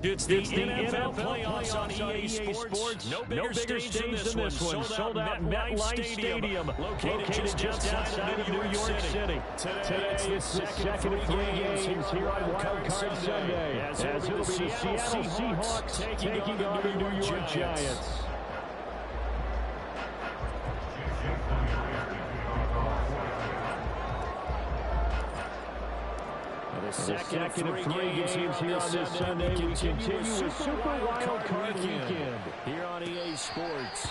It's the NFL playoffs on EA Sports. No bigger stage than this one. Sold out MetLife Stadium, located just outside of New York City. Today is the second of three games here on Wildcard Sunday, as it'll be the Seattle Seahawks taking on the New York Giants. The second of three games here on this Sunday, we continue with Super Wildcard Weekend here on EA Sports.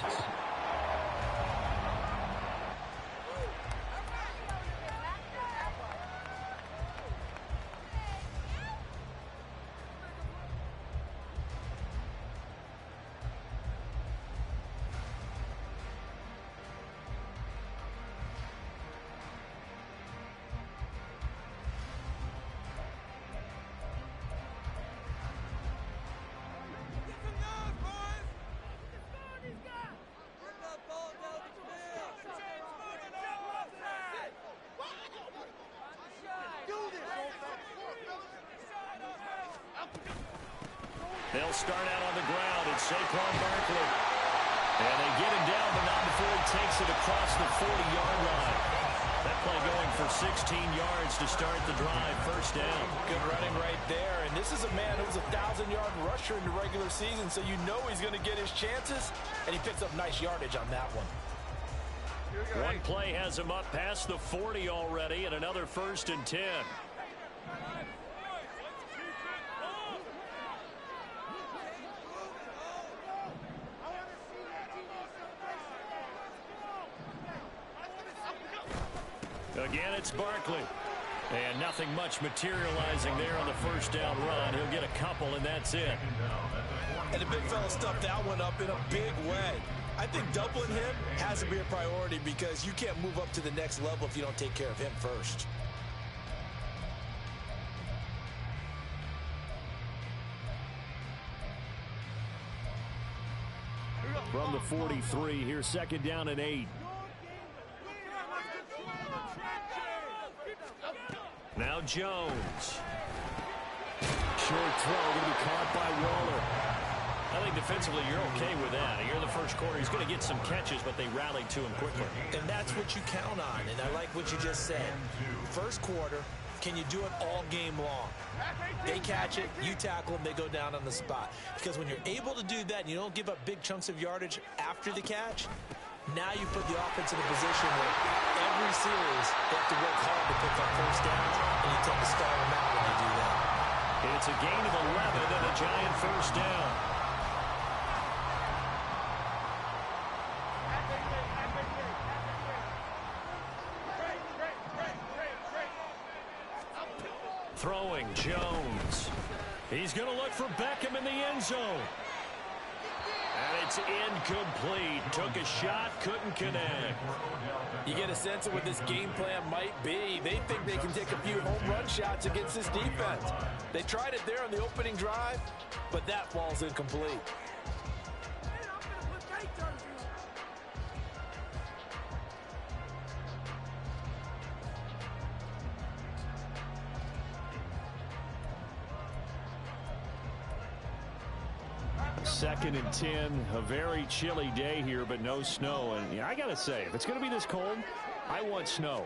They'll start out on the ground. It's Saquon Barkley. And they get him down, but not before he takes it across the 40-yard line. That play going for 16 yards to start the drive. First down. Good running right there. And this is a man who was a 1,000-yard rusher in the regular season, so you know he's going to get his chances. And he picks up nice yardage on that one. One play has him up past the 40 already, and another 1st and 10. Again, it's Barkley. And nothing much materializing there on the first down run. He'll get a couple, and that's it. And the big fella stuffed that one up in a big way. I think doubling him has to be a priority because you can't move up to the next level if you don't take care of him first. From the 43, here's 2nd down and 8. Now Jones. Short throw going to be caught by Waller. I think defensively you're okay with that. Here in the first quarter, he's going to get some catches, but they rallied to him quickly. And that's what you count on, and I like what you just said. First quarter, can you do it all game long? They catch it, you tackle them, they go down on the spot. Because when you're able to do that and you don't give up big chunks of yardage after the catch, now you put the offense in a position where every series they have to work hard to pick up first downs, and you tend to stall them out when they do that. It's a gain of 11 and a giant first down. Throwing Jones. He's going to look for Beckham in the end zone. And it's incomplete. Took a shot, couldn't connect. You get a sense of what this game plan might be. They think they can take a few home run shots against this defense. They tried it there on the opening drive, but that falls incomplete. Second and 10, a very chilly day here, but no snow. And I got to say, if it's going to be this cold, I want snow.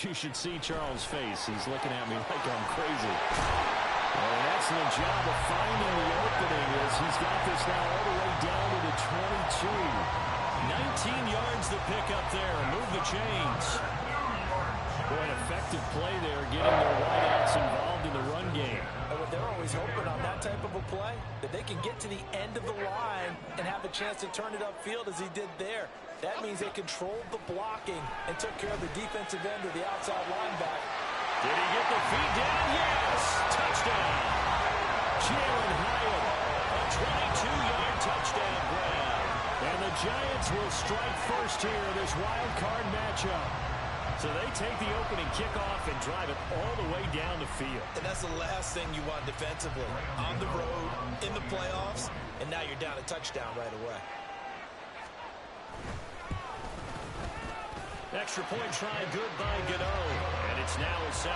You should see Charles' face. He's looking at me like I'm crazy. An excellent job of finding the opening as he's got this now all the way down to the 22. 19 yards to pick up there. Move the chains. Boy, an effective play there, getting their wideouts involved in the run game. They're always hoping on that type of a play that they can get to the end of the line and have a chance to turn it upfield as he did there. That means they controlled the blocking and took care of the defensive end of the outside linebacker. Did he get the feet down? Yes! Touchdown! Jalen Hyatt, a 22-yard touchdown grab. And the Giants will strike first here in this wild card matchup. So they take the opening kickoff and drive it all the way down the field. And that's the last thing you want defensively. On the road, in the playoffs, and now you're down a touchdown right away. Extra point try good by Gano. And it's now a 7-0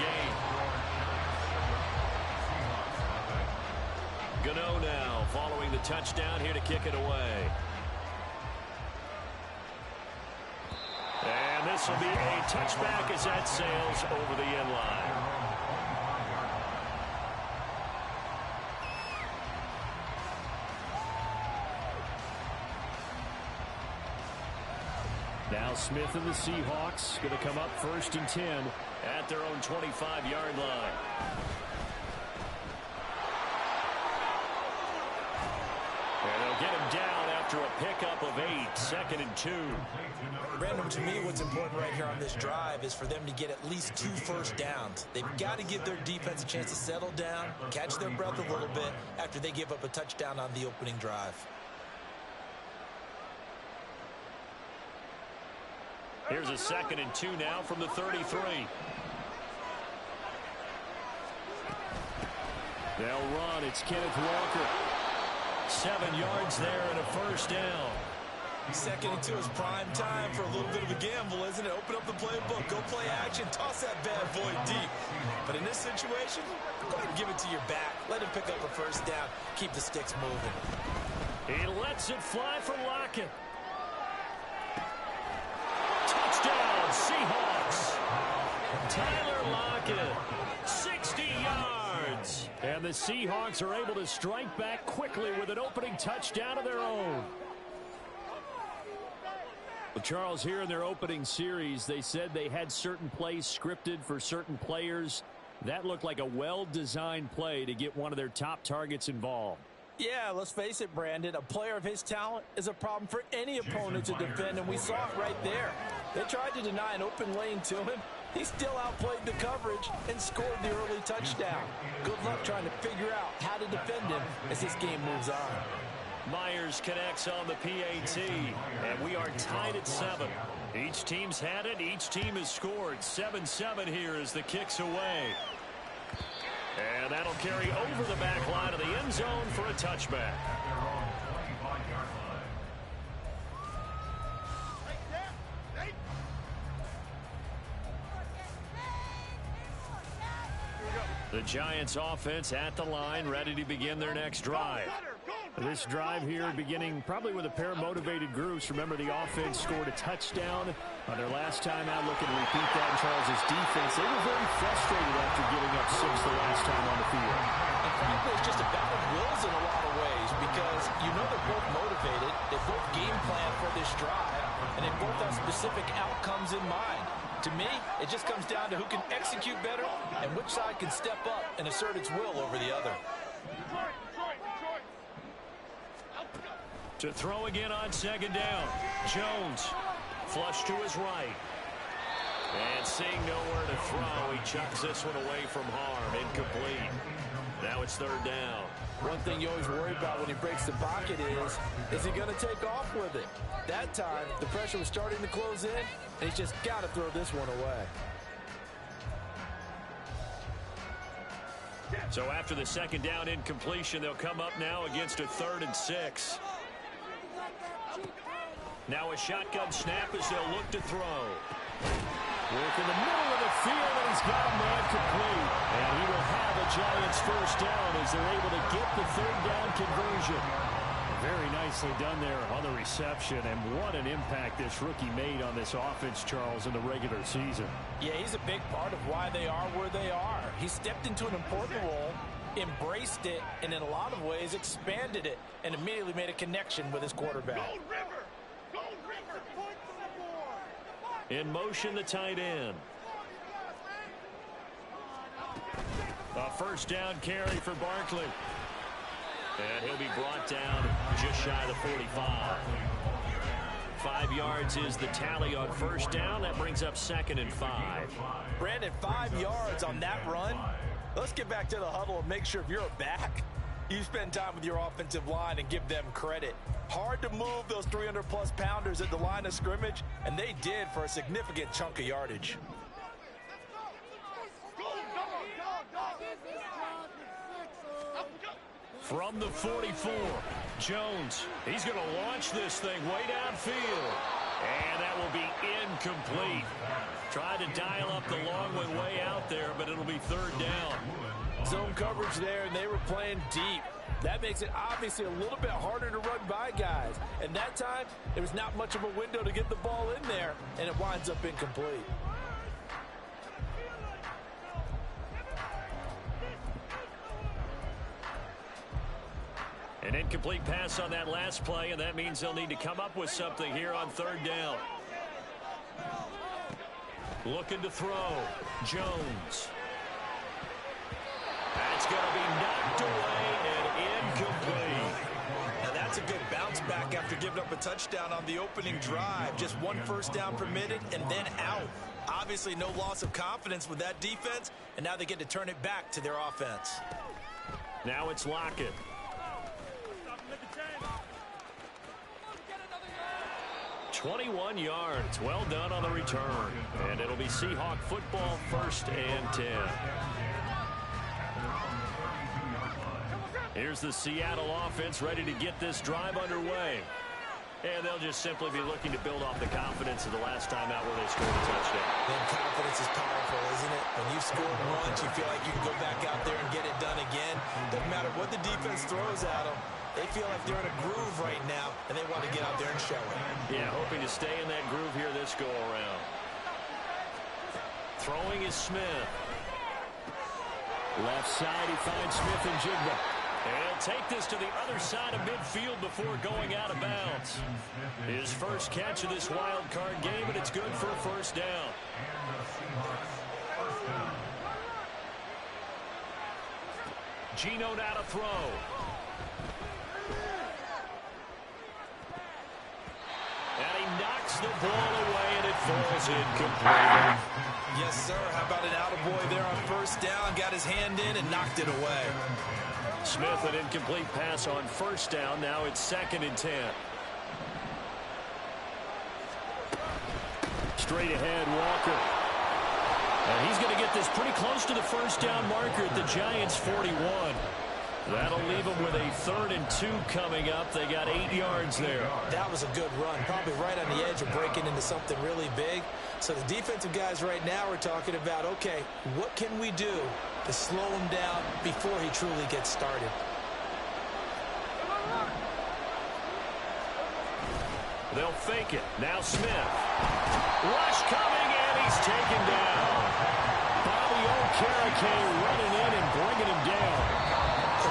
game. Gano now following the touchdown here to kick it away. And this will be a touchback as that sails over the end line. Now Smith and the Seahawks going to come up 1st and 10 at their own 25-yard line. And they'll get him down after a pickup of 8, 2nd and 2. Brandon, to me, what's important right here on this drive is for them to get at least 2 first downs. They've got to give their defense a chance to settle down, catch their breath a little bit after they give up a touchdown on the opening drive. Here's a 2nd and 2 now from the 33. They'll run. It's Kenneth Walker. 7 yards there and a 1st down. 2nd and 2 is prime time for a little bit of a gamble, isn't it? Open up the playbook, go play action, toss that bad boy deep. But in this situation, go ahead and give it to your back. Let him pick up a 1st down. Keep the sticks moving. He lets it fly for Lockett. Touchdown, Seahawks. Tyler Lockett, 60 yards. And the Seahawks are able to strike back quickly with an opening touchdown of their own. Well, Charles, here in their opening series, they said they had certain plays scripted for certain players. That looked like a well-designed play to get one of their top targets involved. Yeah, let's face it, Brandon. A player of his talent is a problem for any opponent to defend, and we saw it right there. They tried to deny an open lane to him. He still outplayed the coverage and scored the early touchdown. Good luck trying to figure out how to defend him as this game moves on. Myers connects on the PAT, and we are tied at 7. Each team's had it. Each team has scored. 7-7 here as the kick's away. And that'll carry over the back line of the end zone for a touchback. The Giants offense at the line, ready to begin their next drive. This drive here beginning probably with a pair of motivated groups. Remember, the offense scored a touchdown on their last time out. Looking to repeat that in Charles's defense. They were very frustrated after giving up 6 the last time on the field. And frankly, it's just a battle of wills in a lot of ways because you know they're both motivated. They both game plan for this drive, and they both have specific outcomes in mind. To me, it just comes down to who can execute better and which side can step up and assert its will over the other. To throw again on 2nd down. Jones flush to his right. And seeing nowhere to throw, he chucks this one away from harm. Incomplete. Now it's 3rd down. One thing you always worry about when he breaks the pocket is he going to take off with it? That time, the pressure was starting to close in, and he's just got to throw this one away. So after the 2nd down incompletion, they'll come up now against a 3rd and 6. Now a shotgun snap as they'll look to throw. Work in the middle of the field, and he's got a man complete. And he will have a Giants 1st down as they're able to get the 3rd down conversion. Very nicely done there on the reception, and what an impact this rookie made on this offense, Charles, in the regular season. Yeah, he's a big part of why they are where they are. He stepped into an important role, embraced it, and in a lot of ways expanded it, and immediately made a connection with his quarterback. In motion, the tight end. A 1st down carry for Barkley. And he'll be brought down just shy of the 45. 5 yards is the tally on 1st down. That brings up 2nd and 5. Brandon, 5 yards on that run. Let's get back to the huddle and make sure if you're a back, you spend time with your offensive line and give them credit. Hard to move those 300-plus pounders at the line of scrimmage, and they did for a significant chunk of yardage. From the 44, Jones. He's going to launch this thing way downfield. And that will be incomplete. Tried to dial up the long one way out there, but it'll be 3rd down. Zone coverage there, and they were playing deep. That makes it obviously a little bit harder to run by guys. And that time, there was not much of a window to get the ball in there, and it winds up incomplete. An incomplete pass on that last play, and that means they'll need to come up with something here on third down. Looking to throw. Jones. That's going to be knocked away and incomplete. Now that's a good bounce back after giving up a touchdown on the opening drive. Just one first down permitted and then out. Obviously no loss of confidence with that defense, and now they get to turn it back to their offense. Now it's Lockett. 21 yards. Well done on the return. And it'll be Seahawk football, 1st and 10. Here's the Seattle offense ready to get this drive underway. And they'll just simply be looking to build off the confidence of the last time out where they scored a touchdown. And confidence is powerful, isn't it? When you've scored once, you feel like you can go back out there and get it done again. Doesn't matter what the defense throws at them. They feel like they're in a groove right now, and they want to get out there and show it. Yeah, hoping to stay in that groove here this go-around. Throwing is Smith. Left side, he finds Smith and Jigba. And he'll take this to the other side of midfield before going out of bounds. His first catch of this wild card game, and it's good for a first down. Geno now to throw. And he knocks the ball away, and it falls incomplete. Yes, sir. How about an attaboy there on first down? Got his hand in and knocked it away. Smith, an incomplete pass on first down. Now it's 2nd and 10. Straight ahead, Walker. And he's going to get this pretty close to the first down marker at the Giants' 41. That'll leave them with a 3rd and 2 coming up. They got 8 yards there. That was a good run, probably right on the edge of breaking into something really big. So the defensive guys right now are talking about, okay, what can we do to slow him down before he truly gets started? They'll fake it. Now Smith. Rush coming, and he's taken down. Bobby Okereke running in and bringing him down.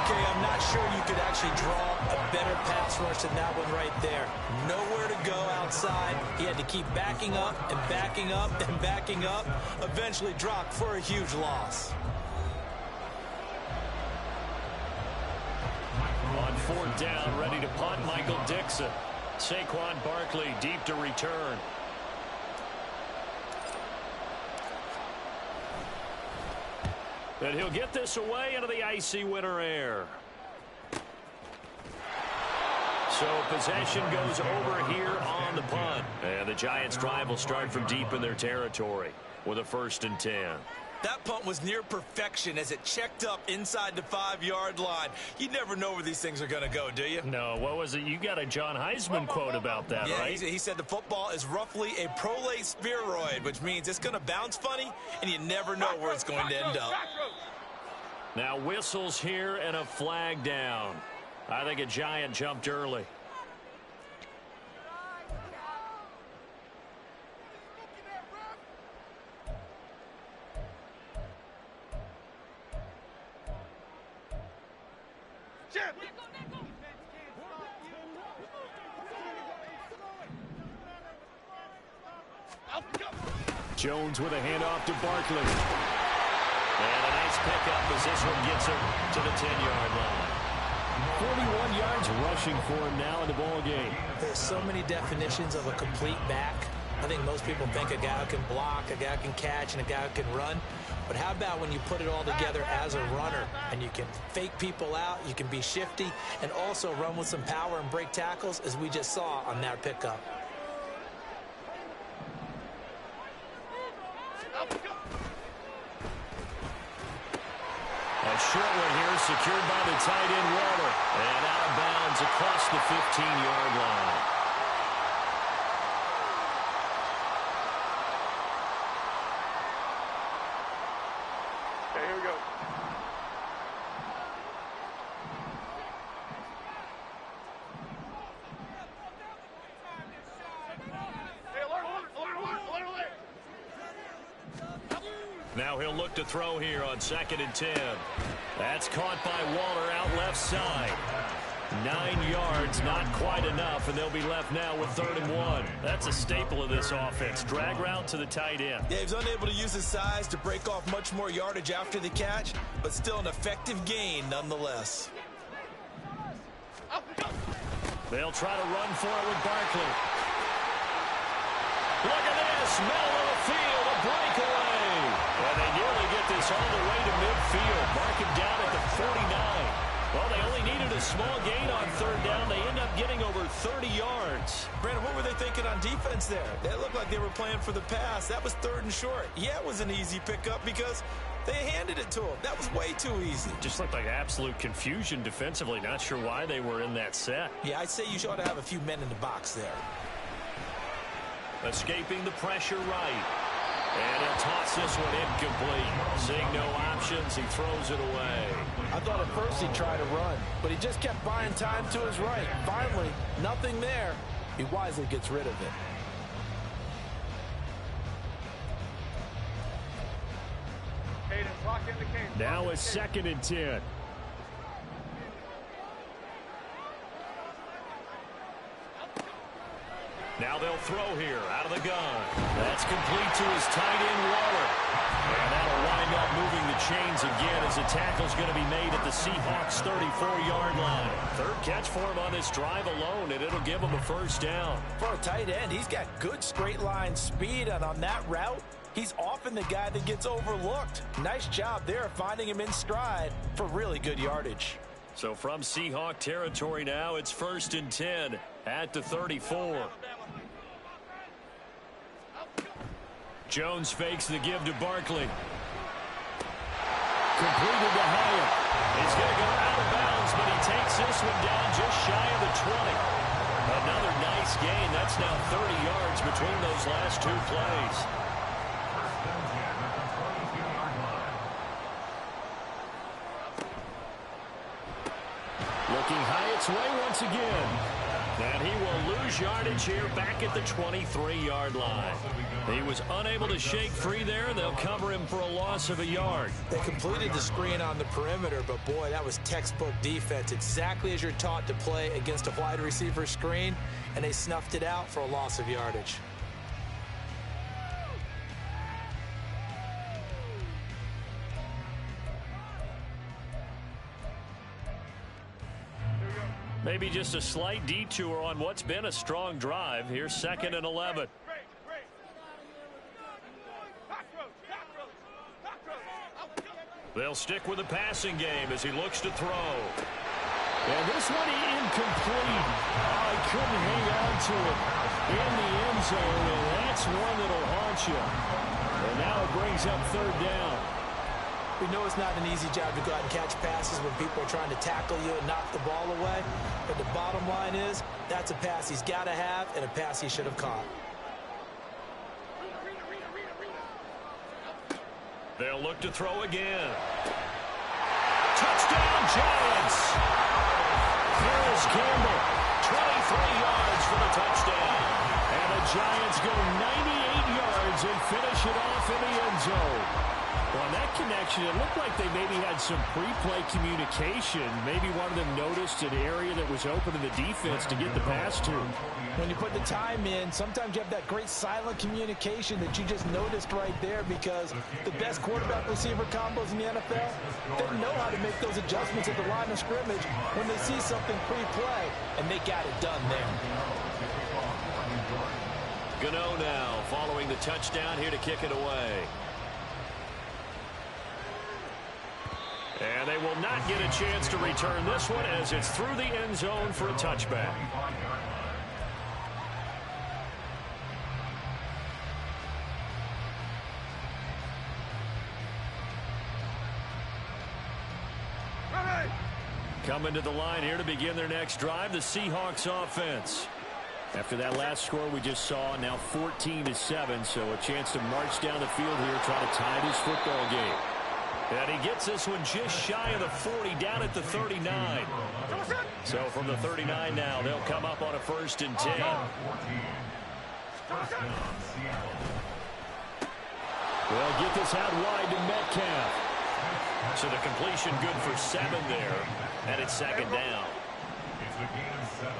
Okay, I'm not sure you could actually draw a better pass rush than that one right there. Nowhere to go outside. He had to keep backing up and backing up and backing up. Eventually dropped for a huge loss. On 4th down, ready to punt, Michael Dixon. Saquon Barkley deep to return. And he'll get this away into the icy winter air. So possession goes over here on the punt. And the Giants' drive will start from deep in their territory with a 1st and 10. That punt was near perfection as it checked up inside the 5-yard line. You never know where these things are going to go, do you? No, what was it? You got a John Heisman quote about that, yeah, right? He said the football is roughly a prolate spheroid, which means it's going to bounce funny, and you never know where it's going to end up. Now whistles here and a flag down. I think a Giant jumped early. Jones with a handoff to Barkley. And a nice pickup as this one gets him to the 10-yard line. 41 yards rushing for him now in the ball game. There's so many definitions of a complete back. I think most people think a guy who can block, a guy who can catch, and a guy who can run. But how about when you put it all together as a runner and you can fake people out, you can be shifty, and also run with some power and break tackles, as we just saw on that pickup. A short one here, secured by the tight end Waller. And out of bounds across the 15-yard line. Okay, here we go. Now he'll look to throw here on 2nd and 10. That's caught by Waller out left side. 9 yards, not quite enough, and they'll be left now with 3rd and 1. That's a staple of this offense. Drag route to the tight end. Yeah, he's unable to use his size to break off much more yardage after the catch, but still an effective gain nonetheless. They'll try to run for it with Barkley. Look at this, middle of the field, a breakaway. And they nearly get this all the way to midfield. Mark him down at the 49. Well, they only needed a small gain on 3rd down. They end up getting over 30 yards. Brandon, what were they thinking on defense there? They looked like they were playing for the pass. That was 3rd and short. Yeah, it was an easy pickup because they handed it to him. That was way too easy. Just looked like absolute confusion defensively. Not sure why they were in that set. Yeah, I'd say you ought to have a few men in the box there. Escaping the pressure right. And he'll toss this one incomplete. Seeing no options, he throws it away. I thought at first he'd try to run, but he just kept buying time to his right. Finally, nothing there. He wisely gets rid of it. Now it's 2nd and 10. Now they'll throw here out of the gun. That's complete to his tight end, Waller. And that'll wind up moving the chains again as the tackle's going to be made at the Seahawks' 34-yard line. 3rd catch for him on this drive alone, and it'll give him a 1st down. For a tight end, he's got good straight line speed, and on that route, he's often the guy that gets overlooked. Nice job there finding him in stride for really good yardage. So from Seahawk territory now, it's 1st and 10 at the 34. Jones fakes the give to Barkley. Completed to Hyatt. He's going to go out of bounds, but he takes this one down just shy of the 20. Another nice gain. That's now 30 yards between those last 2 plays. Looking Hyatt's way once again. And he will lose yardage here back at the 23-yard line. He was unable to shake free there. They'll cover him for a loss of a yard. They completed the screen on the perimeter, but boy, that was textbook defense. Exactly as you're taught to play against a wide receiver screen, and they snuffed it out for a loss of yardage. Maybe just a slight detour on what's been a strong drive. Here's 2nd and 11. They'll stick with the passing game as he looks to throw. And this one incomplete. Oh, he couldn't hang on to it in the end zone, and that's one that'll haunt you. And now it brings up 3rd down. We know it's not an easy job to go out and catch passes when people are trying to tackle you and knock the ball away. But the bottom line is, that's a pass he's got to have and a pass he should have caught. They'll look to throw again. Touchdown, Giants! Paris Campbell, 23 yards for the touchdown. And the Giants go 98 yards and finish it off in the end zone. On that connection, it looked like they maybe had some pre-play communication. Maybe one of them noticed an area that was open in the defense to get the pass to. When you put the time in, sometimes you have that great silent communication that you just noticed right there, because the best quarterback-receiver combos in the NFL, they know how to make those adjustments at the line of scrimmage when they see something pre-play, and they got it done there. Gano now following the touchdown here to kick it away. And they will not get a chance to return this one as it's through the end zone for a touchback. Coming to the line here to begin their next drive, the Seahawks offense. After that last score we just saw, now 14-7, so a chance to march down the field here, try to tie this football game. And he gets this one just shy of the 40, down at the 39. So from the 39 now, they'll come up on a 1st and 10. They'll get this out wide to Metcalf. So the completion good for 7 there, and it's second down. It's a gain of 7.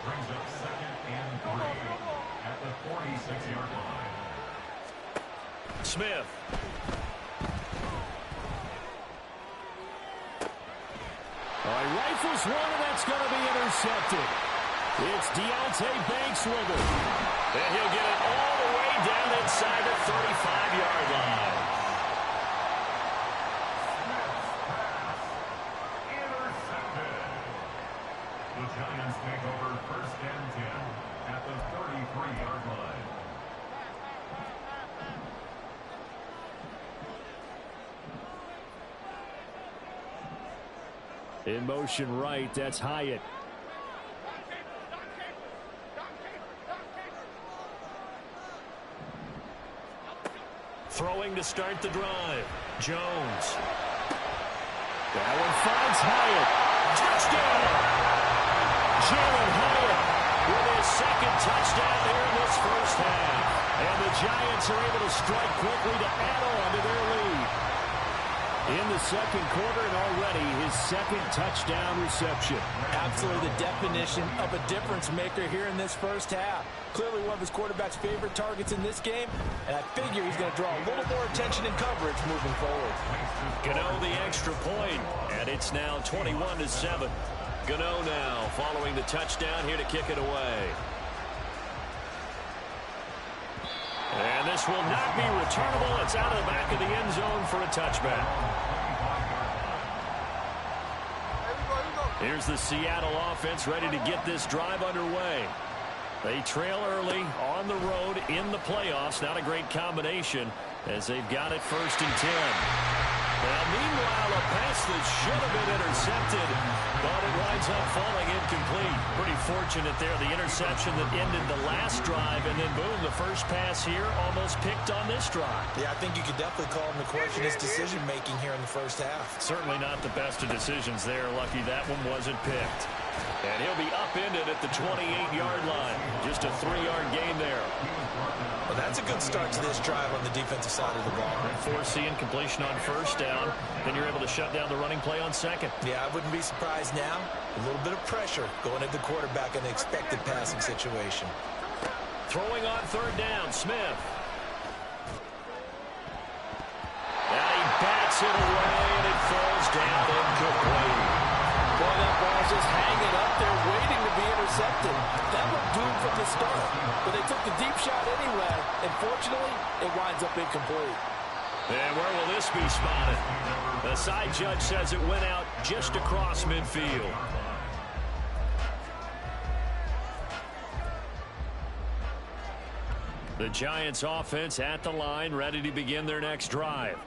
Brings up 2nd and 3 at the 46-yard line. Smith. He rifles one, and that's going to be intercepted. It's Deontay Banks with it. And he'll get it all the way down inside the 35-yard line. Intercepted. The Giants take over 1st and 10 at the 33-yard line. In motion right, that's Hyatt. Throwing to start the drive. Jones. That one finds Hyatt. Touchdown! Jalen Hyatt with his 2nd touchdown here in this first half. And the Giants are able to strike quickly to add on to their lead. In the 2nd quarter, and already his 2nd touchdown reception. Absolutely the definition of a difference maker here in this first half. Clearly one of his quarterback's favorite targets in this game, and I figure he's going to draw a little more attention and coverage moving forward. Gano the extra point, and it's now 21-7. Gano now following the touchdown here to kick it away. And this will not be returnable. It's out of the back of the end zone for a touchback. Here's the Seattle offense ready to get this drive underway. They trail early on the road in the playoffs. Not a great combination as they've got it 1st and 10. Now, meanwhile, a pass that should have been intercepted, but it winds up falling incomplete. Pretty fortunate there, the interception that ended the last drive, and then boom, the first pass here almost picked on this drive. Yeah, I think you could definitely call him to question his decision-making here in the first half. Certainly not the best of decisions there. Lucky that one wasn't picked. And he'll be upended at the 28-yard line. Just a 3-yard gain there. Well, that's a good start to this drive on the defensive side of the ball. Forcing completion on 1st down. Then you're able to shut down the running play on 2nd. Yeah, I wouldn't be surprised now. A little bit of pressure going at the quarterback in an expected passing situation. Throwing on 3rd down, Smith. And he bats it away, and it falls down incomplete. Boy, that ball's just hanging up there waiting to be intercepted. That looked doomed from the start. But they took the deep shot anyway, and fortunately, it winds up incomplete. And where will this be spotted? The side judge says it went out just across midfield. The Giants offense at the line, ready to begin their next drive.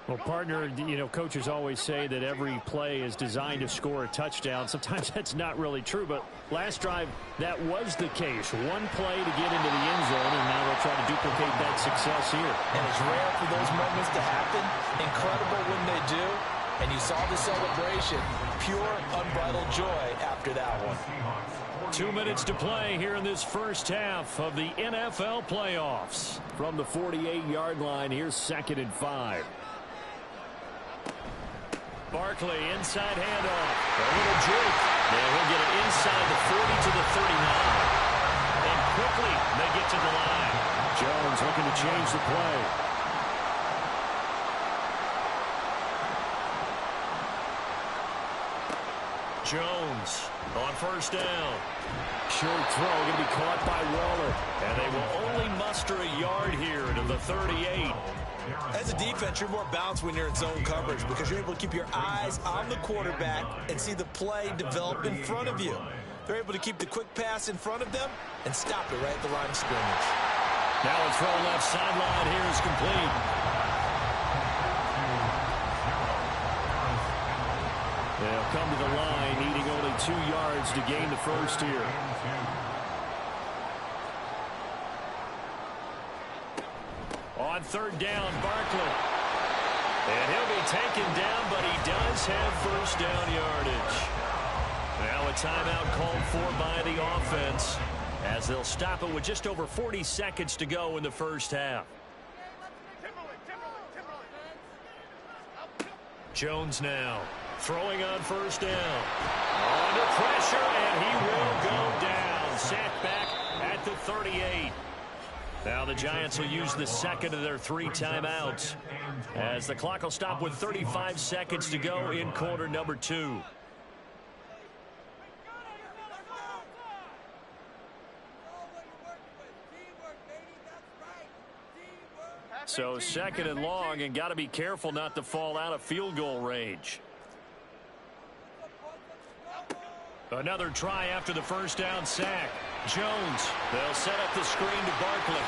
Well, partner, coaches always say that every play is designed to score a touchdown. Sometimes that's not really true, but last drive, that was the case. One play to get into the end zone, and now they'll try to duplicate that success here. And it's rare for those moments to happen. Incredible when they do. And you saw the celebration. Pure, unbridled joy after that one. 2 minutes to play here in this first half of the NFL playoffs. From the 48-yard line, here's 2nd and 5. Barkley, inside handoff. A little juke. And he'll get it inside the 40 to the 39. And quickly, they get to the line. Jones looking to change the play. Jones on 1st down. Short throw going to be caught by Waller. And they will only muster a yard here to the 38. As a defense, you're more balanced when you're in zone coverage because you're able to keep your eyes on the quarterback and see the play develop in front of you. They're able to keep the quick pass in front of them and stop it right at the line of scrimmage. Now a throw left sideline here is complete. They'll come to the line, needing only 2 yards to gain the first here. On 3rd down, Barkley. And he'll be taken down, but he does have 1st down yardage. Now a timeout called for by the offense as they'll stop it with just over 40 seconds to go in the first half. Jones now throwing on first down. Under pressure, and he will go down. Sacked back at the 38. Now the Giants will use the second of their 3 timeouts as the clock will stop with 35 seconds to go in quarter number 2. So second and long, and got to be careful not to fall out of field goal range. Another try after the first down sack. Jones, they'll set up the screen to Barkley.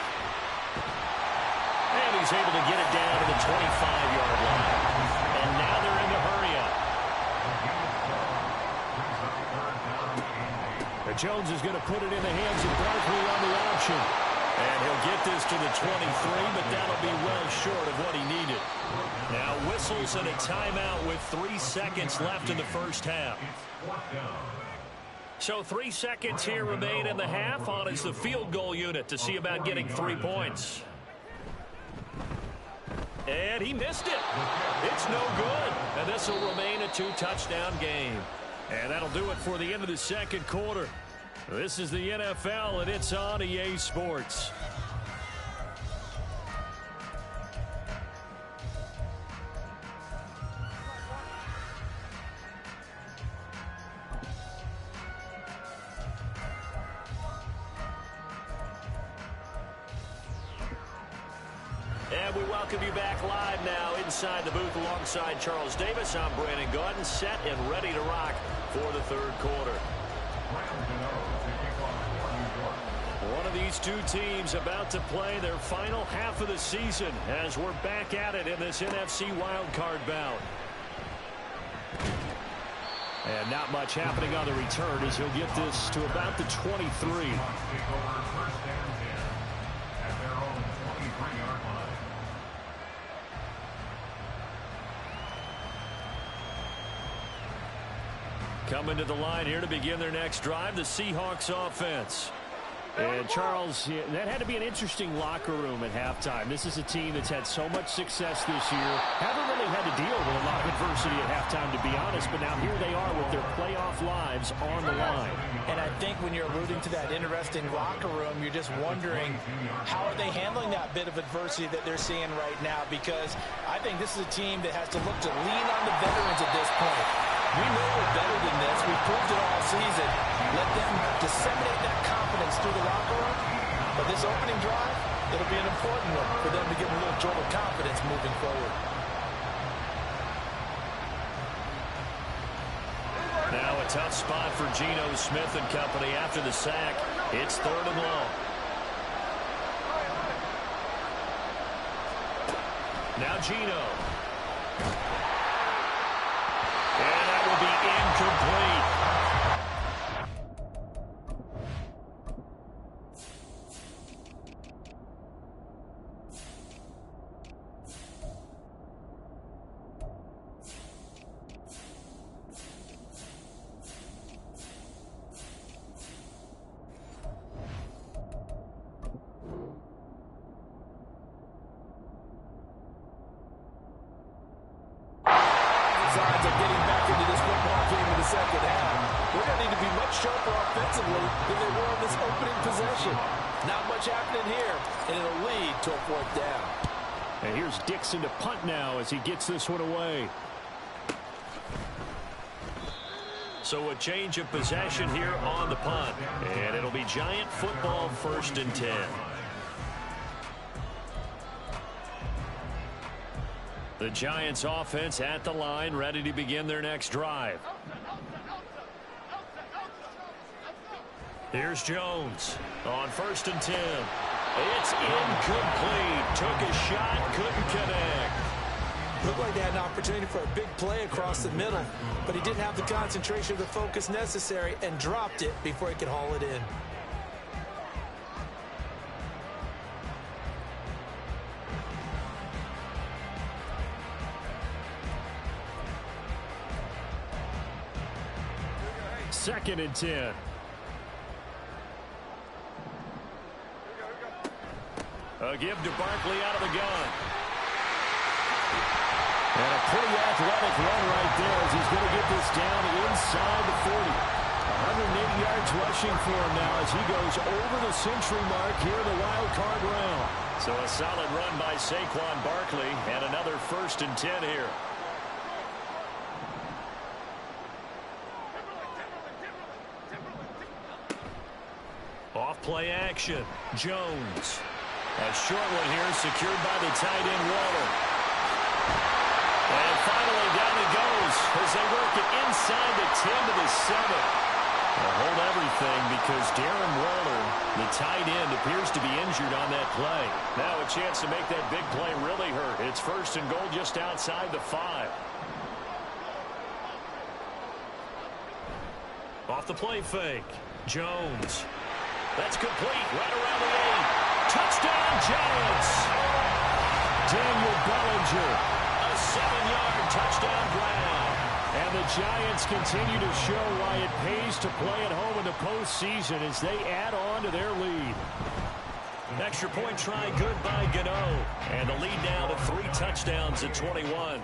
And he's able to get it down to the 25-yard line. And now they're in the hurry up. Jones is going to put it in the hands of Barkley on the option. And he'll get this to the 23, but that'll be well short of what he needed. Now whistles and a timeout with 3 seconds left in the first half. So 3 seconds here remain in the half. On is the field goal unit to see about getting 3 points. And he missed it. It's no good. And this will remain a 2-touchdown game. And that'll do it for the end of the second quarter. This is the NFL, and it's on EA Sports. And we welcome you back live now inside the booth alongside Charles Davis. I'm Brandon Gaudin, set and ready to rock for the third quarter. One of these two teams about to play their final half of the season as we're back at it in this NFC Wildcard bout. And not much happening on the return as he'll get this to about the 23. Coming to the line here to begin their next drive, the Seahawks offense. And Charles, that had to be an interesting locker room at halftime. This is a team that's had so much success this year. Haven't really had to deal with a lot of adversity at halftime, to be honest, but now here they are with their playoff lives on the line. And I think when you're alluding to that interesting locker room, you're just wondering how are they handling that bit of adversity that they're seeing right now, because I think this is a team that has to look to lean on the veterans at this point. We know we're better than this. We've proved it all season. Let them disseminate that confidence through the locker room. But this opening drive, it'll be an important one for them to get a little jolt of confidence moving forward. Now a tough spot for Geno Smith and company after the sack. It's third and long. Now Geno. And that will be incomplete. Signs of getting back into this football game in the second half. They're going to need to be much sharper offensively than they were in this opening possession. Not much happening here, and it'll lead to a fourth down. And here's Dixon to punt now as he gets this one away. So a change of possession here on the punt. And it'll be Giant football, 1st and 10. The Giants offense at the line, ready to begin their next drive. Here's Jones on 1st and 10. It's incomplete. Took a shot, couldn't connect. Looked like they had an opportunity for a big play across the middle, but he didn't have the concentration or the focus necessary and dropped it before he could haul it in. Second and 10. A give to Barkley out of the gun. And a pretty athletic run right there as he's going to get this down inside the 40. 180 yards rushing for him now as he goes over the century mark here in the wild card round. So a solid run by Saquon Barkley and another 1st and 10 here. Off play action. Jones. A short one here secured by the tight end Waller. And finally down it goes as they work it inside the 10 to the 7. They'll hold everything because Darren Waller, the tight end, appears to be injured on that play. Now a chance to make that big play really hurt. It's 1st and goal just outside the 5. Off the play fake. Jones. That's complete right around the 8. Touchdown, Giants. Daniel Bellinger. A 7-yard touchdown grab. And the Giants continue to show why it pays to play at home in the postseason as they add on to their lead. Extra point try good by Gano. And the lead down to 3 touchdowns at 21.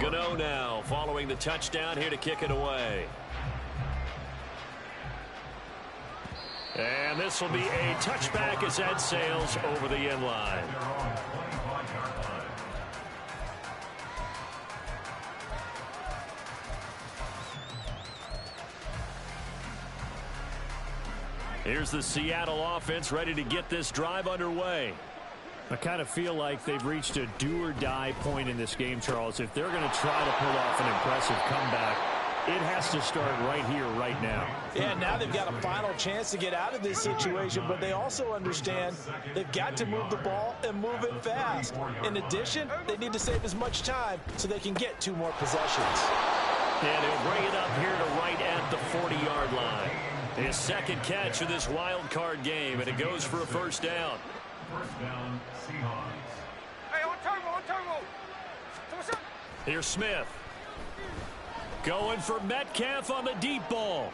Gano now following the touchdown here to kick it away. And this will be a touchback as that sails over the end line. Here's the Seattle offense ready to get this drive underway. I kind of feel like they've reached a do-or-die point in this game, Charles. If they're going to try to pull off an impressive comeback, it has to start right here, right now. Yeah, now they've got a final chance to get out of this situation, but they also understand they've got to move the ball and move it fast. In addition, they need to save as much time so they can get 2 more possessions. And he'll bring it up here to right at the 40-yard line. His 2nd catch of this wild card game, and it goes for a 1st down. 1st down, Seahawks. Here's Smith. Going for Metcalf on the deep ball.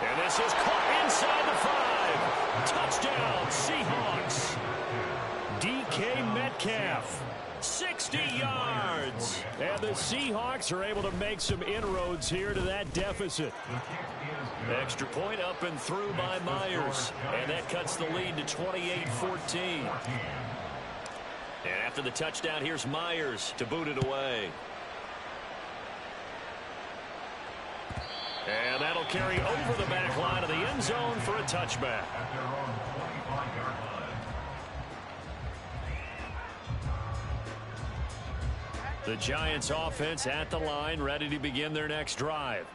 And this is caught inside the 5. Touchdown, Seahawks. DK Metcalf. 60 yards. And the Seahawks are able to make some inroads here to that deficit. Extra point up and through by Myers. And that cuts the lead to 28-14. And after the touchdown, here's Myers to boot it away. And that'll carry over the back line of the end zone for a touchback. At their own 25-yard line. The Giants offense at the line, ready to begin their next drive.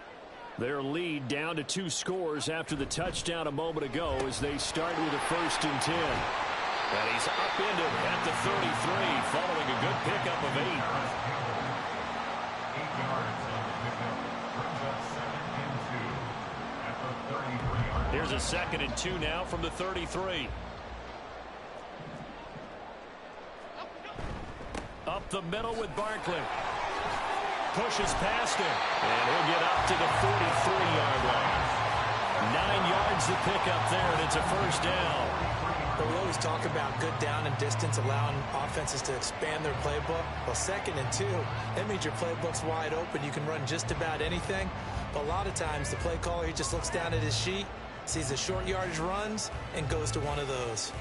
Their lead down to 2 scores after the touchdown a moment ago as they start with a 1st and 10. And he's upended at the 33 following a good pickup of 8. 8 yards on the pickup. Brings up 2nd and 2 at the 33-yard line. Here's a 2nd and 2 now from the 33. Up the middle with Barkley. Pushes past him. And he'll get up to the 43-yard line. 9 yards to pick up there, and it's a 1st down. But we always talk about good down and distance, allowing offenses to expand their playbook. Well, 2nd and 2, that means your playbook's wide open. You can run just about anything. But a lot of times, the play caller, he just looks down at his sheet, sees the short yardage runs, and goes to one of those.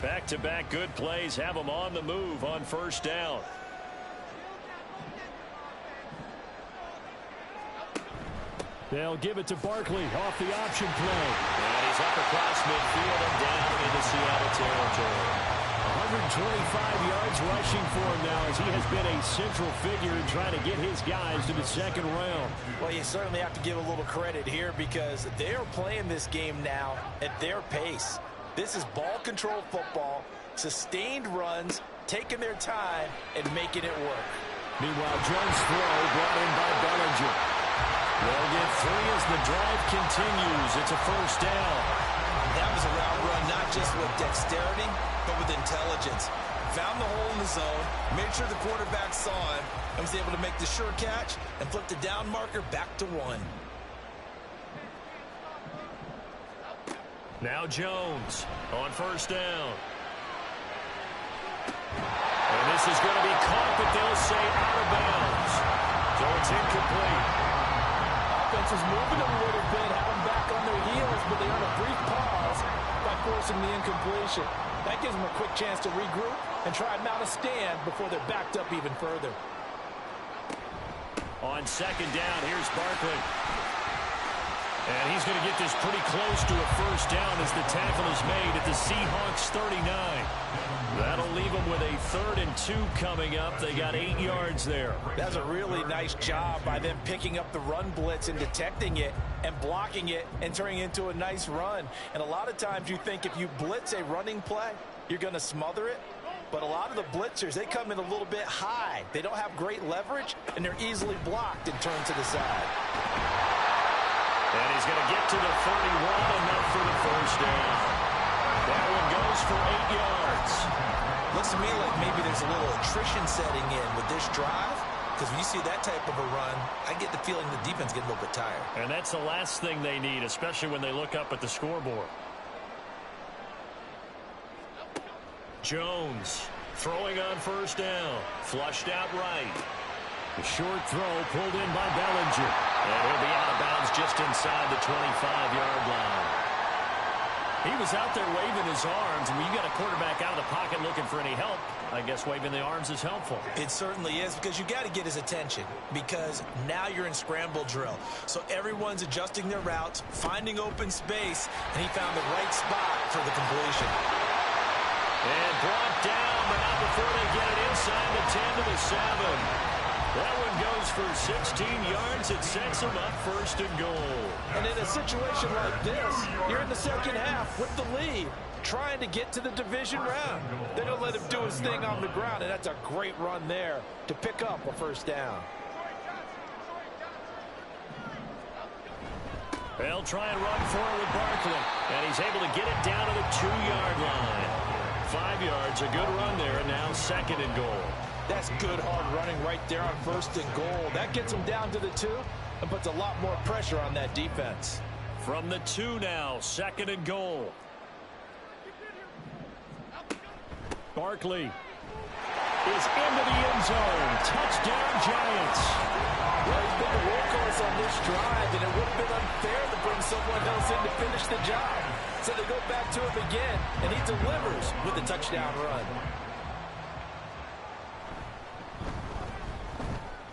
Back-to-back good plays have them on the move on 1st down. They'll give it to Barkley off the option play. And he's up across midfield and down into Seattle territory. 125 yards rushing for him now as he has been a central figure in trying to get his guys to the 2nd round. Well, you certainly have to give a little credit here because they are playing this game now at their pace. This is ball control football, sustained runs, taking their time, and making it work. Meanwhile, Jones' throw brought in by Bellinger. They'll get 3 as the drive continues. It's a 1st down. That was a route run, not not just with dexterity, but with intelligence. Found the hole in the zone, made sure the quarterback saw him, and was able to make the sure catch and flip the down marker back to 1. Now Jones on first down. And this is going to be caught, but they'll say out of bounds. So it's incomplete. Offense is moving a little bit, have them back on their heels, but they earn a brief pause by forcing the incompletion. That gives them a quick chance to regroup and try and mount a stand before they're backed up even further. On second down, here's Barkley. And he's going to get this pretty close to a first down as the tackle is made at the Seahawks 39. That'll leave them with a 3rd and 2 coming up. They got 8 yards there. That's a really nice job by them picking up the run blitz and detecting it and blocking it and turning it into a nice run. And a lot of times you think if you blitz a running play, you're going to smother it. But a lot of the blitzers, they come in a little bit high. They don't have great leverage, and they're easily blocked and turned to the side. And he's going to get to the 31, enough for the first down. That one goes for 8 yards. Looks to me like maybe there's a little attrition setting in with this drive, because when you see that type of a run, I get the feeling the defense getting a little bit tired. And that's the last thing they need, especially when they look up at the scoreboard. Jones throwing on first down. Flushed out right. The short throw pulled in by Bellinger. And he'll be out of bounds just inside the 25-yard line. He was out there waving his arms. When you got a quarterback out of the pocket looking for any help, I guess waving the arms is helpful. It certainly is, because you got to get his attention, because now you're in scramble drill. So everyone's adjusting their routes, finding open space, and he found the right spot for the completion. And brought down, but not before they get it inside the 10 to the 7. That one goes for 16 yards. It sets him up 1st and goal. And in a situation like this, you're in the second half with the lead, trying to get to the division round. They don't let him do his thing on the ground, and that's a great run there to pick up a first down. They'll try and run forward with Barkley, and he's able to get it down to the 2-yard line. 5 yards, a good run there, and now 2nd and goal. That's good hard running right there on 1st and goal. That gets them down to the 2 and puts a lot more pressure on that defense. From the 2 now, 2nd and goal. Barkley is into the end zone. Touchdown, Giants. Well, he's been the workhorse on this drive, and it would have been unfair to bring someone else in to finish the job. So they go back to him again, and he delivers with a touchdown run.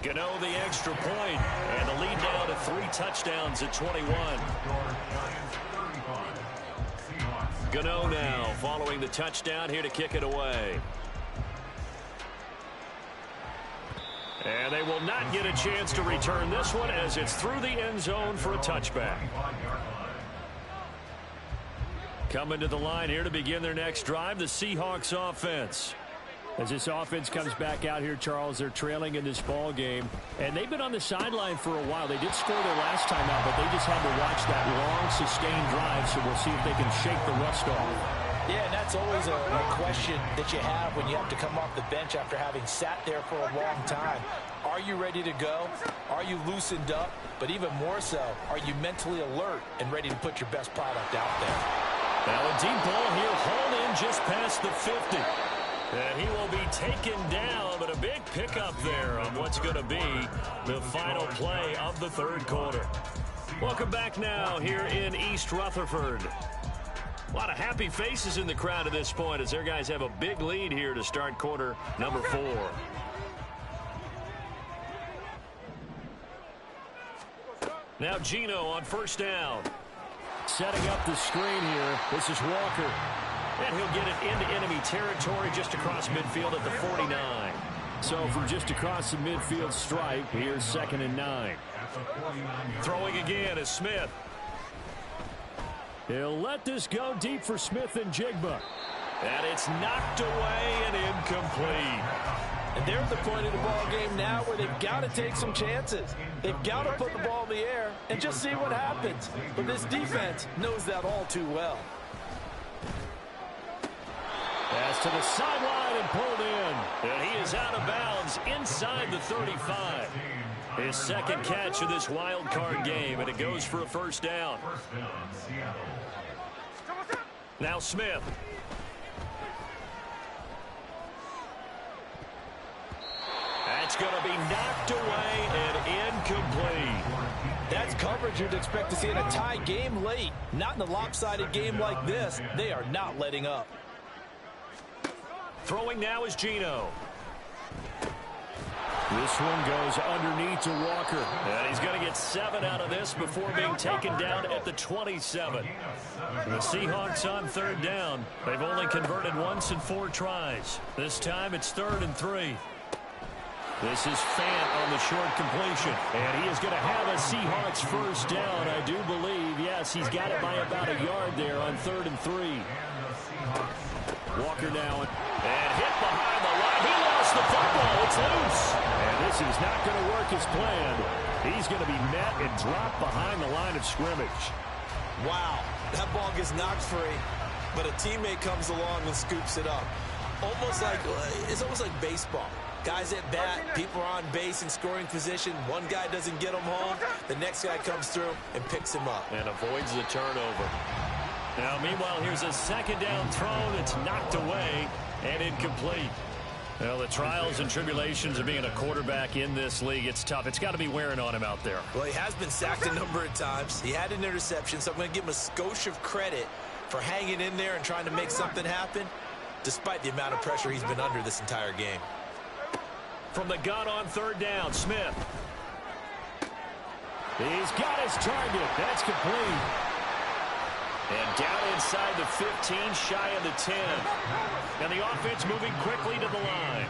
Gano the extra point, and the lead now to 3 touchdowns at 21. Gano now following the touchdown here to kick it away. And they will not get a chance to return this one as it's through the end zone for a touchback. Coming to the line here to begin their next drive, the Seahawks offense. As this offense comes back out here, Charles, they're trailing in this ball game. And they've been on the sideline for a while. They did score their last time out, but they just had to watch that long, sustained drive. So we'll see if they can shake the rust off. Yeah, and that's always a question that you have when you have to come off the bench after having sat there for a long time. Are you ready to go? Are you loosened up? But even more so, are you mentally alert and ready to put your best product out there? Now a deep ball here, hauled in just past the 50. And he will be taken down, but a big pickup there on what's going to be the final play of the 3rd quarter. Welcome back now here in East Rutherford. A lot of happy faces in the crowd at this point as their guys have a big lead here to start quarter number 4. Now Gino on first down. Setting up the screen here. This is Walker. And he'll get it into enemy territory just across midfield at the 49. So from just across the midfield stripe, here's 2nd and 9. Throwing again is Smith. He'll let this go deep for Smith and Jigba. And it's knocked away and incomplete. And they're at the point of the ball game now where they've got to take some chances. They've got to put the ball in the air and just see what happens. But this defense knows that all too well. Pass to the sideline and pulled in. And he is out of bounds inside the 35. His second catch of this wild card game, and it goes for a first down. Now Smith. That's going to be knocked away and incomplete. That's coverage you'd expect to see in a tie game late. Not in a lopsided game like this. They are not letting up. Throwing now is Geno. This one goes underneath to Walker. And he's going to get 7 out of this before being taken down at the 27. The Seahawks on third down. They've only converted once in 4 tries. This time it's 3rd and 3. This is Fant on the short completion. And he is going to have a Seahawks first down, I do believe. Yes, he's got it by about a yard there on 3rd and 3. Walker now and hit behind the line. He lost the football. It's loose. And this is not going to work as planned. He's going to be met and dropped behind the line of scrimmage. Wow, that ball gets knocked free, but a teammate comes along and scoops it up. It's almost like baseball. Guys at bat, people are on base in scoring position. One guy doesn't get him home. The next guy comes through and picks him up. And avoids the turnover. Now, meanwhile, here's a second down thrown. It's knocked away and incomplete. Well, the trials and tribulations of being a quarterback in this league, it's tough. It's got to be wearing on him out there. Well, he has been sacked a number of times. He had an interception, so I'm going to give him a skosh of credit for hanging in there and trying to make something happen, despite the amount of pressure he's been under this entire game. From the gun on third down, Smith. He's got his target. That's complete. And down inside the 15, shy of the 10. And the offense moving quickly to the line.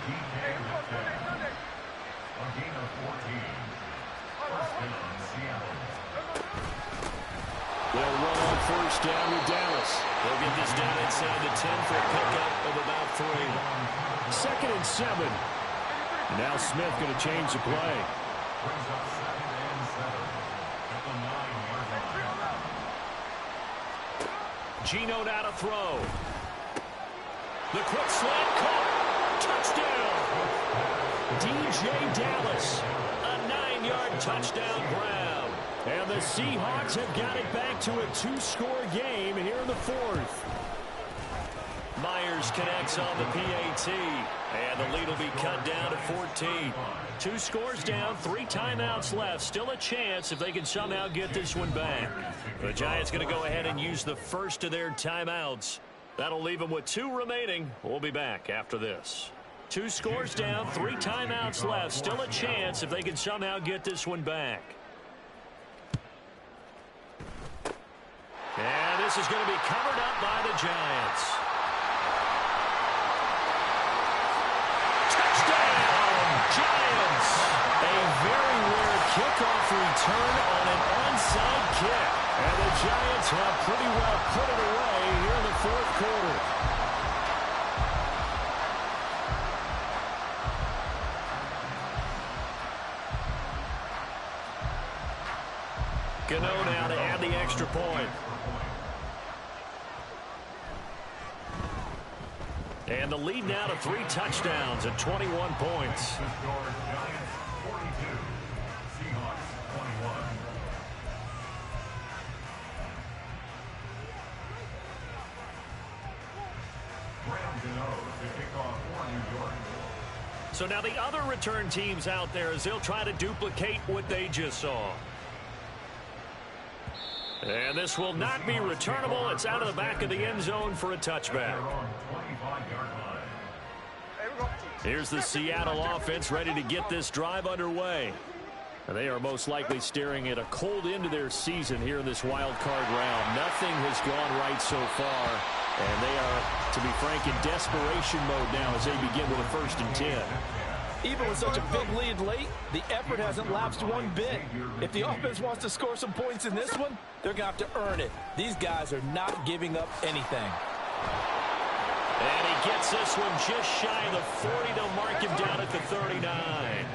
They'll run on first down with Dallas. They'll get this down inside the 10 for a pickup of about 3. 2nd and 7. Now Smith going to change the play. Geno now to throw. The quick slant caught. Touchdown. DJ Dallas. A 9-yard touchdown grab. And the Seahawks have got it back to a 2-score game here in the 4th. Myers connects on the PAT. And the lead will be cut down to 14. 2 scores down, 3 timeouts left. Still a chance if they can somehow get this one back. The Giants going to go ahead and use the first of their timeouts. That'll leave them with 2 remaining. We'll be back after this. 2 scores down, 3 timeouts left. Still a chance if they can somehow get this one back. And this is going to be covered up by the Giants. Giants. A very rare kickoff return on an onside kick. And the Giants have pretty well put it away here in the 4th quarter. Gano now to add the extra point. And the lead now to 3 touchdowns at 21 points. So now the other return teams out there as they'll try to duplicate what they just saw. And this will not be returnable. It's out of the back of the end zone for a touchback. Here's the Seattle offense ready to get this drive underway. And they are most likely staring at a cold end to their season here in this wild card round. Nothing has gone right so far. And they are, to be frank, in desperation mode now as they begin with a 1st and 10. Even with such a big lead late, the effort hasn't lapsed one bit. If the offense wants to score some points in this one, they're going to have to earn it. These guys are not giving up anything. And he gets this one just shy of the 40. They'll mark him down at the 39.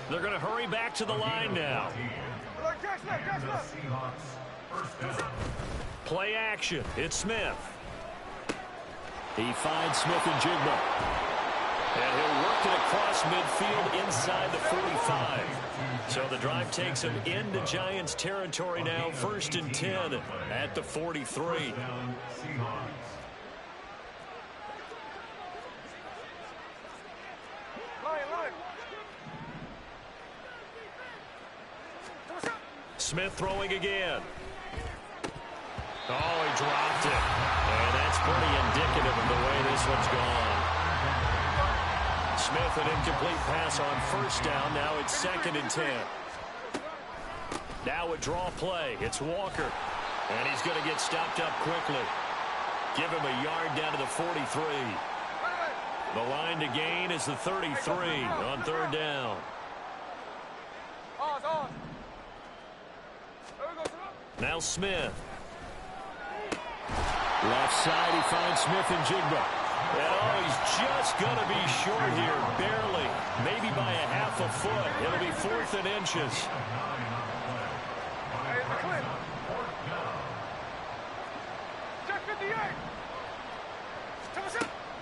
They're going to hurry back to the line now. Play action. It's Smith. He finds Smith and Jigba. And he'll work it across midfield inside the 45. So the drive takes him into Giants territory now. 1st and 10 at the 43. Smith throwing again. Oh, he dropped it. And that's pretty indicative of the way this one's gone. Smith, an incomplete pass on 1st down. Now it's 2nd and 10. Now a draw play. It's Walker. And he's going to get stopped up quickly. Give him a yard down to the 43. The line to gain is the 33 on 3rd down. Now Smith. Left side, he finds Smith and Jigba. And oh, he's just going to be short here, barely. Maybe by a half a foot. It'll be 4th and inches.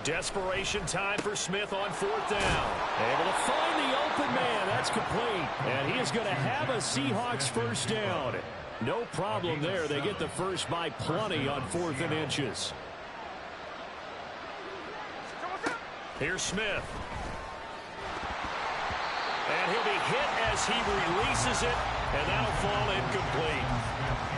Desperation time for Smith on 4th down. Able to find the open man. That's complete. And he is going to have a Seahawks 1st down. No problem there. They get the first by plenty on 4th and inches. Here's Smith. And he'll be hit as he releases it, and that'll fall incomplete.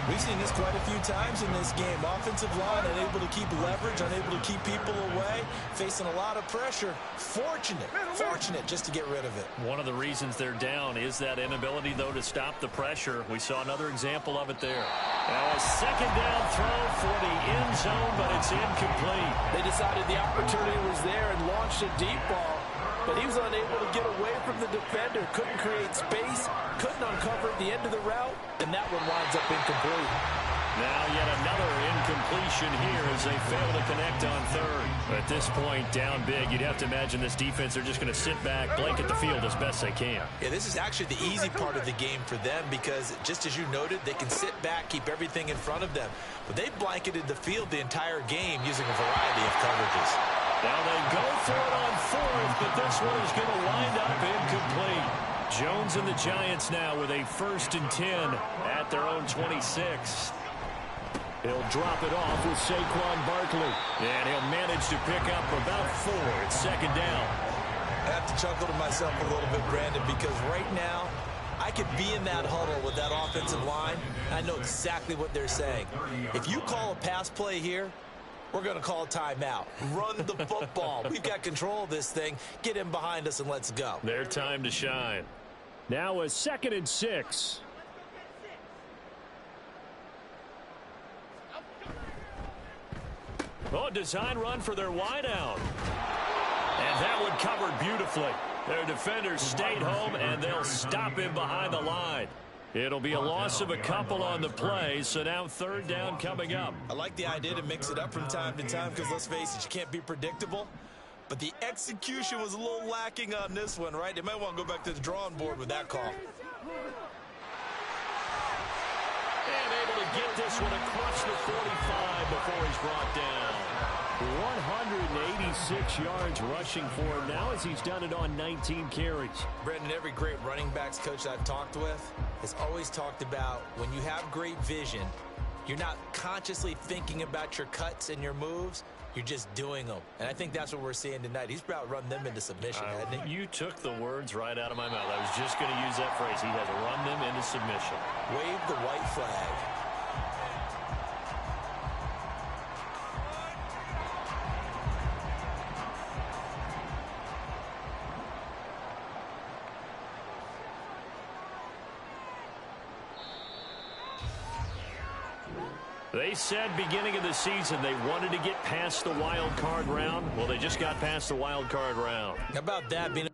We've seen this quite a few times in this game. Offensive line unable to keep leverage, unable to keep people away, facing a lot of pressure. Fortunate just to get rid of it. One of the reasons they're down is that inability, though, to stop the pressure. We saw another example of it there. Now a 2nd down throw for the end zone, but it's incomplete. They decided the opportunity was there and launched a deep ball, but he was unable to get away from the defender. Couldn't create space, couldn't uncover the end of the route, and that one winds up incomplete. Now yet another incompletion here as they fail to connect on 3rd. At this point, down big, you'd have to imagine this defense are just going to sit back, blanket the field as best they can. Yeah, this is actually the easy part of the game for them because, just as you noted, they can sit back, keep everything in front of them. But they've blanketed the field the entire game using a variety of coverages. Now they go for it on 4th, but this one is going to wind up incomplete. Jones and the Giants now with a 1st and 10 at their own 26. He'll drop it off with Saquon Barkley. And he'll manage to pick up about 4 at 2nd down. I have to chuckle to myself a little bit, Brandon, because right now I could be in that huddle with that offensive line. I know exactly what they're saying. If you call a pass play here, we're going to call a timeout. Run the football. We've got control of this thing. Get in behind us and let's go. Their time to shine. Now a 2nd and 6. Oh, design run for their wideout. And that one covered beautifully. Their defenders stayed home, and they'll stop him behind the line. It'll be a loss of a couple on the play, so now 3rd down coming up. I like the idea to mix it up from time to time because, let's face it, you can't be predictable. But the execution was a little lacking on this one, right? They might want to go back to the drawing board with that call. And able to get this one across the 45 before he's brought down. 186 yards rushing for him now as he's done it on 19 carries. Brandon, every great running backs coach I've talked with has always talked about when you have great vision, you're not consciously thinking about your cuts and your moves. You're just doing them. And I think that's what we're seeing tonight. He's about to run them into submission, hasn't he? You took the words right out of my mouth. I was just going to use that phrase. He has run them into submission. Wave the white flag. They said beginning of the season they wanted to get past the wild card round. Well, they just got past the wild card round. How about that being